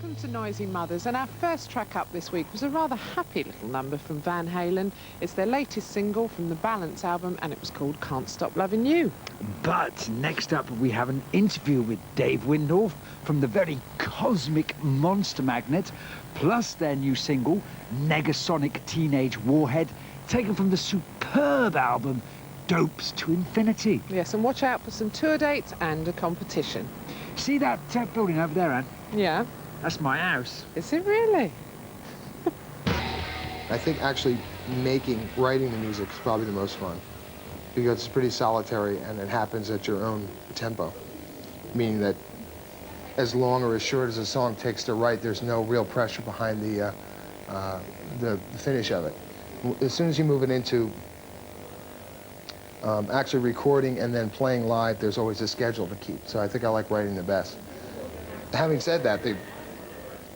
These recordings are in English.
Welcome to Noisy Mothers, and our first track up this week was a rather happy little number from Van Halen. It's their latest single from the Balance album, and it was called Can't Stop Loving You. But next up we have an interview with Dave Wyndorf from the very cosmic Monster Magnet, plus their new single, Negasonic Teenage Warhead, taken from the superb album Dopes to Infinity. Yes, and watch out for some tour dates and a competition. See that building over there, Anne? Yeah. That's my house. Is it really? I think actually writing the music is probably the most fun, because it's pretty solitary and it happens at your own tempo, meaning that as long or as short as a song takes to write, there's no real pressure behind the finish of it. As soon as you move it into actually recording and then playing live, there's always a schedule to keep. So I think I like writing the best. Having said that,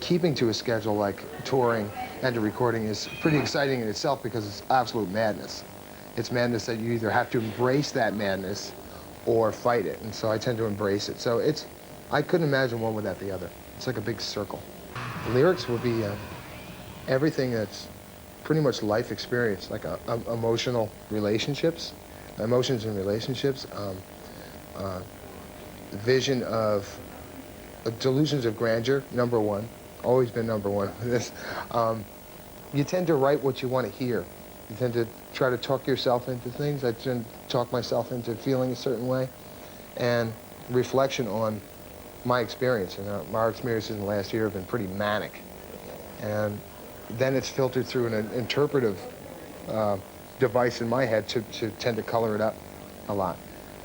keeping to a schedule like touring and to recording is pretty exciting in itself, because it's absolute madness. It's madness that you either have to embrace that madness or fight it, and so I tend to embrace it. So I couldn't imagine one without the other. It's like a big circle. The lyrics would be everything that's pretty much life experience, like emotional relationships, emotions and relationships, vision of delusions of grandeur, number one. Always been number one with this. You tend to write what you want to hear. You tend to try to talk yourself into things. I tend to talk myself into feeling a certain way. And reflection on my experience. My experiences in the last year have been pretty manic. And then it's filtered through an interpretive device in my head to tend to color it up a lot.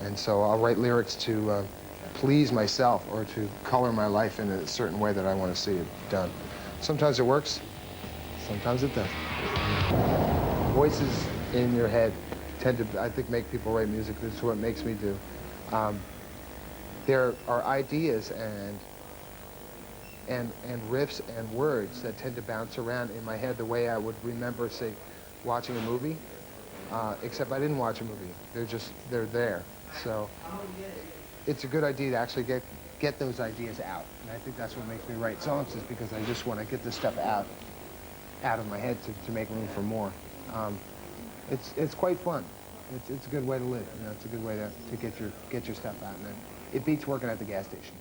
And so I'll write lyrics to please myself or to color my life in a certain way that I want to see it done. Sometimes it works, sometimes it doesn't. Voices in your head tend to, I think, make people write music. This is what makes me do. There are ideas and riffs and words that tend to bounce around in my head the way I would remember, say, watching a movie, except I didn't watch a movie. They're there. So it's a good idea to actually get those ideas out. And I think that's what makes me write songs, is because I just want to get this stuff out of my head to make room for more. It's quite fun. It's a good way to live. It's a good way to get your stuff out. And it beats working at the gas station.